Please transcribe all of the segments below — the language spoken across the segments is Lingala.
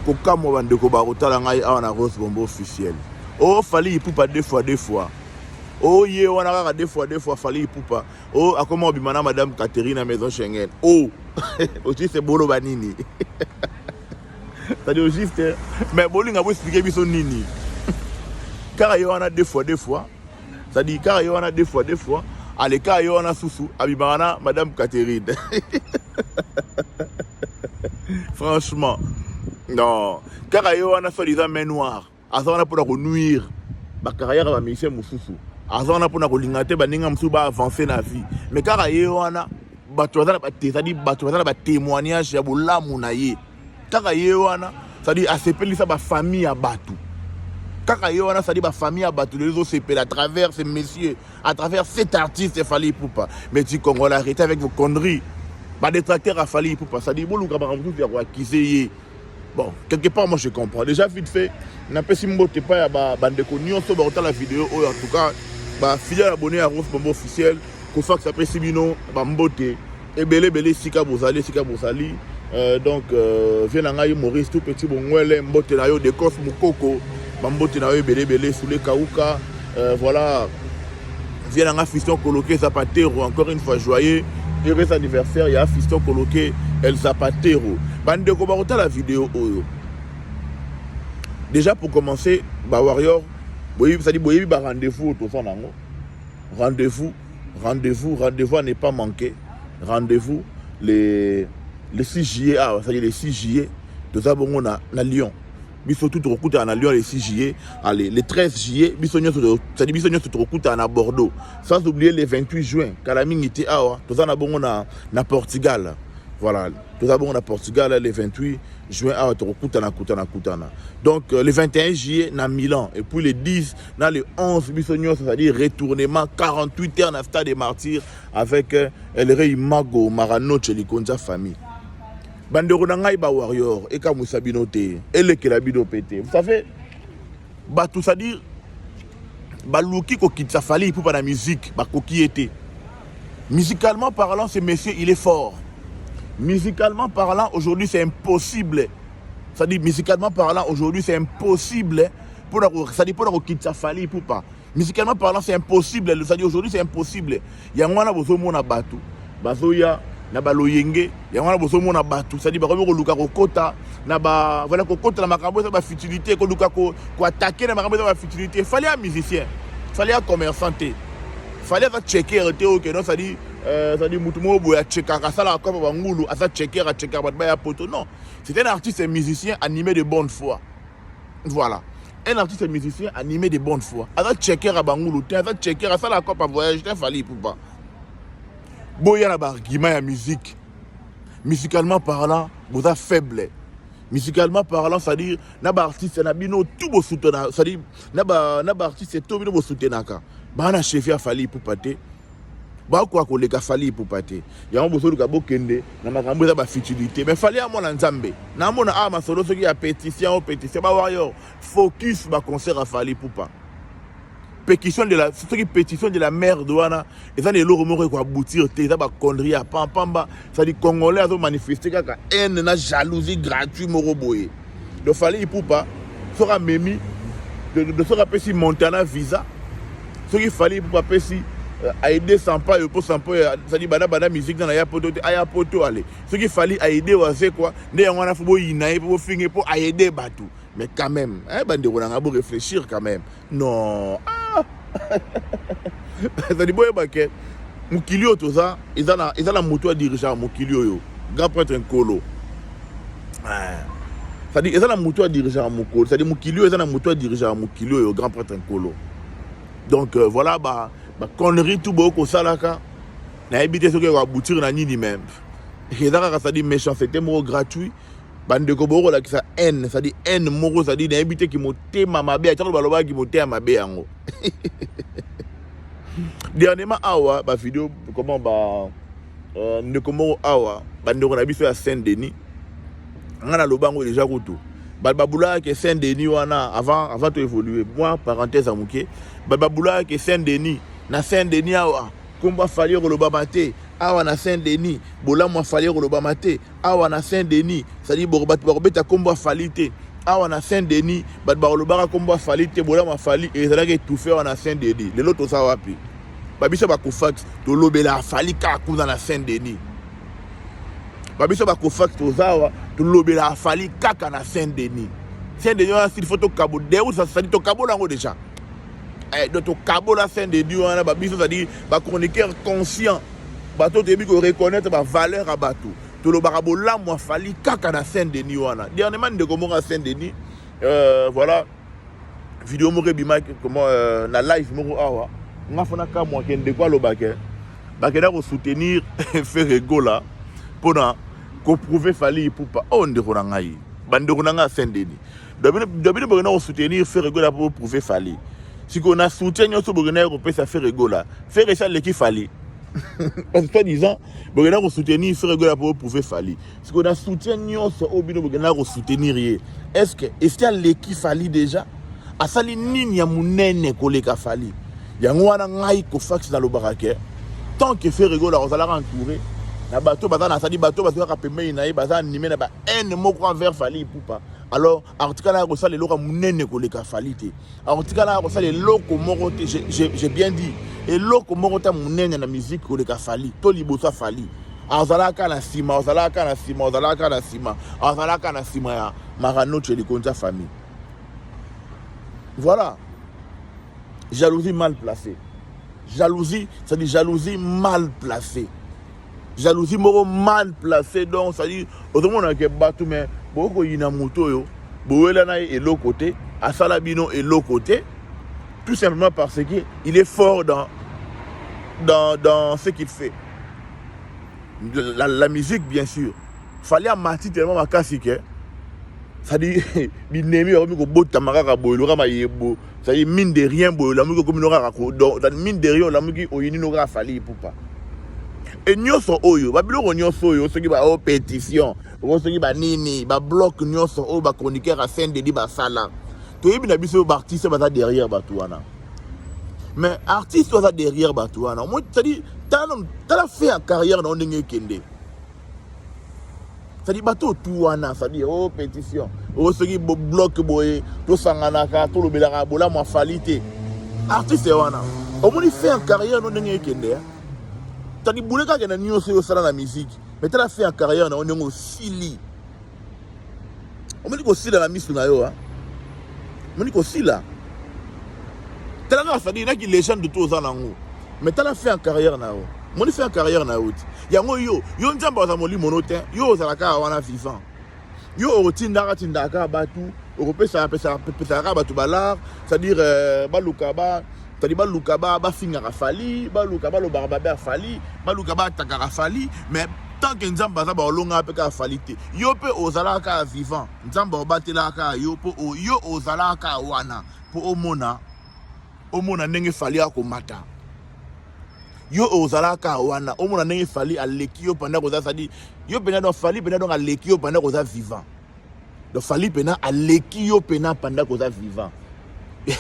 kokamwa bandeko bakotala ngai awa na Rose Bombo officiel. Oh Fally Ipupa deux fois. Oh ye wana kaka deux fois Fally Ipupa. Oh akoma obimana madame Catherine à maison Schengen. Oh aussi c'est bolo banini. C'est-à-dire juste mais bolinga vous expliquer biso nini. Car yo wana deux fois. C'est-à-dire car yo wana deux fois. Allez car yo wana susu abimana madame Catherine. Franchement non, car yo wana soi-disant main noire. Azana pour la nuire. Ba carrière va misser mususu. Azana pour la lingate ba ninga musu ba avancer na vie. Mais car yo wana batozana ba c'est-à-dire batozana ba témoignage ya bolamu na ye. Car yo wana c'est-à-dire asepeli sa ba famille à batu. Car yo wana c'est-à-dire ba famille à batu les autres s'épellent à travers ces messieurs, à travers cet artiste Fally Ipupa. Mais tu Congolais arrêtez avec vos conneries. Ba détracteur à Fally Ipupa, ça dit bolu ka ba musu ya kwa kiseye. Bon, quelque part, moi je comprends. Déjà, vite fait, n'a pas si mbote pas ya bande connu, on se la vidéo, en tout cas, fidèle abonné à Rose Bombo officiel, qu'on fasse après Sibino, mbote, et belé, Sika Bozali. Donc, viens à Maurice, tout petit bon, mbote na yo, de Kos Moukoko, mbote na yo, belé, sous les Kaouka, voilà, viens à Fiston coloqué Zapatero, encore une fois, joyeux, heureux anniversaire, il y a Fiston coloqué El Zapatero. Bande de Kobarota la vidéo oyo. Déjà pour commencer, Warrior, ça dit boyebi ba rendez-vous tout ça nango. Rendez-vous à ne pas manquer. Rendez-vous les 6 juillet, ça dit les 6 juillet, tout ça bon on a Lyon. Biso tout recoute na Lyon les 6 juillet, allez les 13 juillet, biso ça dit biso tout recoute na Bordeaux. Sans oublier les 28 juin, Kalaming était tout ça na bon na Portugal. Voilà, tout d'abord on a Portugal les 28 juin à Kutana. Donc le 21 juillet à Milan et puis le 10 dans le 11 bisognos, c'est-à-dire retournement 48 heures dans Stade des Martyrs avec El Rey Mago Maranoche Likonza famille. Bandero nangai ba warrior et comme Sabinote et le Kelabino pété. Vous savez tout ça dire balouki ko kitsa Fally pour pas la musique ba koki était. Musicalement parlant ce monsieur il est fort. Musicalement parlant, aujourd'hui c'est impossible. Ça dit musicalement parlant, aujourd'hui c'est impossible pour quitter Fally Ipupa. Musicalement parlant, c'est impossible. Ça dit aujourd'hui c'est impossible. Yangwana bozomo na batu, bazoya na baloyenge, yangwana bozomo na batu. Ça dit ba ko luka ko kota na ba voilà ko kota na makambo ba futilité ko luka ko attaquer na makambo ba futilité. Fallait un musicien, fallait un commerçant. Fallait va checker OK non ça dit Moutumo boya checker kasala comme bangulu asa checker ba poto non, c'est un artiste et musicien animé de bonne foi. Voilà. Un artiste et musicien animé de bonne foi. Asa checker à bangulu, asa checker asala comme voyage Fally Ipupa. Boya na argument ya musique. Musicalement parlant, vous êtes faible. Musicalement parlant, c'est-à-dire naba artiste na bino tout bo soutenir, c'est-à-dire naba artiste tout bino bo soutenir ka. Bana chef ya Fally Ipupa te. Ba quoi ko le ka Fally Ipupa te. Ya mbo solo ka bokende na makambo za ba futilité. Mais Fally amona nzambe. Na mona ama solo soki ya pétition ba warrior. Focus ba concert à Fally Ipupa. Pétition de la mère douana et ça les lots remoré quoi aboutir te ça ba connerie à pamba ça dit congolais ont manifesté kaka haine na jalousie gratuit moroboé. Donc Fally Ipupa sera memi de sera pesi Montana visa. Ce qu'il fallait pour pas si aider sans pas pour ça dit bana musique dans ya poto aller. Ce qu'il fallait aider c'est quoi né on a faut inaé pour finir pour aider batou. Mais quand même bande on a beau réfléchir quand même. Non. Ça dit boye baké mukilio tout ça ils ont la moto dirigeant mukilio yo grand prêtre Nkolo. Ça dit ils ont la moto dirigeant Mukolo, ça dit mukilio ils ont la moto dirigeant mukilio yo grand prêtre Nkolo. Donc voilà connerie tout beaucoup salaka na habité ce qui va aboutir na nini même. Et ça dit méchanceté moro gratuit bande ko boko la ki sa haine, ça dit haine moro ça dit na habité qui motema mabe a talo baloba qui motema mabe yango. Dernièrement awa vidéo comment ne comment awa bande ko na biso ya Saint-Denis ngana lobango déjà kutu babula que Saint-Denis wana avant de évoluer moi parenthèse à muke babula que Saint-Denis na Saint-Denis awa komba Fally ko lobamate awa na Saint-Denis bola moi fali kolobama te awa na Saint-Denis c'est-à-dire bobeta kombo fali te awa na Saint-Denis bat balobaka kombo fali te bola moi fali et ça que tout faire na Saint-Denis lelo to sa wapi babiso bakofax to lobela fali ka kuza na Saint-Denis babiso bakofax to zawa to lobela fali kaka na Saint-Denis Saint-Denis on a une photo cabo de ça dit to cabo lango déjà donc to cabo la Saint-Denis on a babiso ça dit ba chroniqueur conscient bateau te bi ko reconnaître ba valeur à bateau to lo barabo la moi fali kaka na Saint-Denis wana dernièrement de comment à Saint-Denis voilà vidéo mo rebima comment na live mo awa nga fona ka moi kende kwa lo baké bakena ko soutenir Ferrego là pona ko prouver fali pour pas on de ko ngai bande ko nga Saint-Denis d'abord bokena ko soutenir Ferrego là pour prouver fali si qu'on a soutenu so bokena ko pesa Ferrego là faire ça l'équipe fali parce que disant bokena ko soutenir Ferrego là pour prouver fali si qu'on a soutenu so obino bokena ko soutenir est-ce que l'équipe fali déjà asali nini ya munene ko leka fali yango wana ngai ko fax na lobarake tant que Ferrego là on allera entourer na bateau bazana sali bateau parce que pembe na bazana animé na ba un moko envers fali poupa alors article là ko sala loka munene ko leka fali te article là ko sala loko moko te j'ai bien dit et loko moko ta munene na musique ko leka fali to liboso fali azalaka na sima azalaka na sima azalaka na sima azalaka na sima ya marano cheli konta famille voilà jalousie mal placée jalousie ça dit jalousie mal placée jalousie moko mal placée donc ça dit autrement que batou mais boko yina moto yo boela na et l'autre côté à salabino et l'autre côté tout simplement parce que il est fort dans ce qu'il fait la musique bien sûr fallait amati tellement makasi que ça dit binemi ko ko bota makaka boyelo ka mayebo ça dit mine de rien boyelo la ko minora ko donc mine de rien la muki oyini no ka fali poupa et nyoso oyo babilo nyoso oyo soki ba o pétition o soki ba nini ba bloc nyoso o ba chroniqueur à Saint-Denis ba sala to yebi na biso ba artiste ba derrière batouana mais artiste va derrière batouana moi ça dit t'as fait une carrière dans ndenge kende ça dit bateau tout wana ça dit oh pétition oh soki bloc boye to sangana ka to lobelaka bola mo falite artiste wana au moins il fait une carrière dans ndenge kende t'as dit boule ka na nyonso yo sala na musique mais t'as fait une carrière na ndenge osili on me dit ko sila na misu na yo hein on me dit ko sila t'as la ça dit na ki légende de tous anango mais t'as fait une carrière na yo mon fait une carrière na route yango yo nzamba za moli monote yo za la ka wana vivant yo otindaka batu opesa ka batu balar c'est-à-dire baluka ba c'est-à-dire baluka ba finga fali baluka ba lo barbabe fali baluka ba takara fali mais tant que nzamba za ba olonga pe ka fali te yo pe ozalaka vivant nzamba obatelaka yo po yo ozalaka wana po omona ndenge fali akomata yo ozalaka wana omona ndenge fali aleki yo pendant koza ça dit yo pena do fali pena donc aleki yo pendant koza vivant do fali pena aleki yo pena pendant koza vivant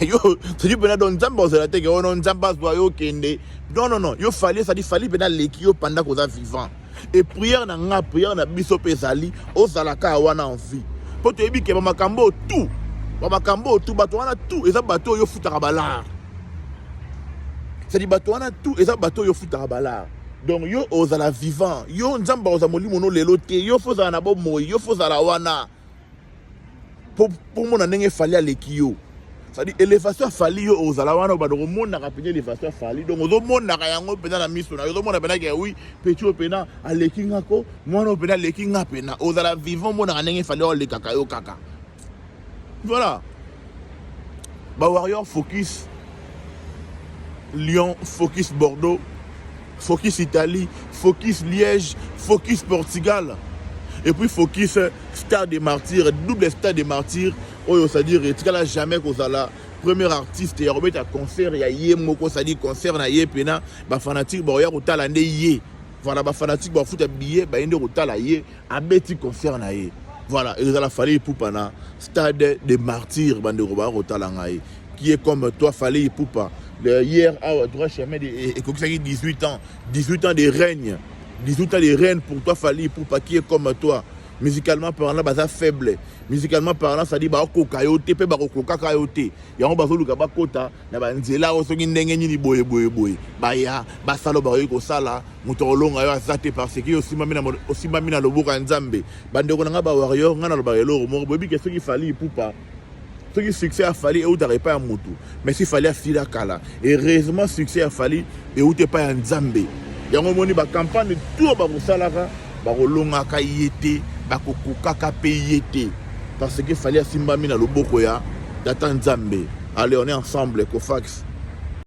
yo c'est dit pena donc nzamba ozala te ke ono nzamba zo yo kende non yo fali ça dit fali pena aleki yo pendant koza vivant et prière na biso pezali ozalaka wana en vie po to yebi ke ba makambo tout bato wana tout eza bato yo futaka balar c'est dit bateau wana tout et ça bateau yo futa bala donc yo ozala vivant yo nzamba oza molimo no lelo te yo foza na bo moyi yo foza la wana pour mona ndenge fali aleki yo ça dit élévation fali yo ozala wana ba do mona ka penye élévation fali donc ozo mona ka yango pena na miso na yo mona pena ke oui petit pena aleki ngako mona pena aleki ngapena ozala vivant mona ka ndenge fali o le kaka yo kaka voilà ba warrior focus Lyon, focus Bordeaux, focus Italie, focus Liège, focus Portugal. Et puis focus Stade des Martyrs, double Stade des Martyrs. Oh, c'est-à-dire, tu n'as jamais qu'on a la premier artiste, il y a un concert, il y a yé moko, c'est-à-dire concert na yé pena, ba fanatique, ba ya rotala ndé yé. Voilà, ba fanatique, ba fout un billet, ba yende rotala yé, a beti concert na yé. Voilà, et il a fallu Poupana, Stade des Martyrs, bande roba rotala ngaye. Qui est comme toi, fallait poupa. hier à droit chemin et comme ça 18 ans de règne, 18 ans de règne pour toi Fally Ipupa qui est comme toi. Musicalement parlant, baza faible. Musicalement parlant, ça dit ba ko kayote pe ba ko kayote. Ya on bazo luka ba kota na ba nzela o soki ndenge nini boye. Ba ya ba salo ba ko sala muto olonga yo azate parce que aussi mami na loboka nzambe. Bande ko nga ba warrior nga na lo ba elo mo bobi ke soki Fally Ipupa. Soki succès a Fally et ou t'arrives pas à mutu. Mais si Fally a fila kala. Et heureusement succès a Fally et ou t'es pas à nzambe. Ya on moni ba campagne tout ba ko salaka ba ko longa ka yete. Bakokukaka payete parce que fallait Simbami na loboko ya data nzambe. Allez, on est ensemble, Cofax.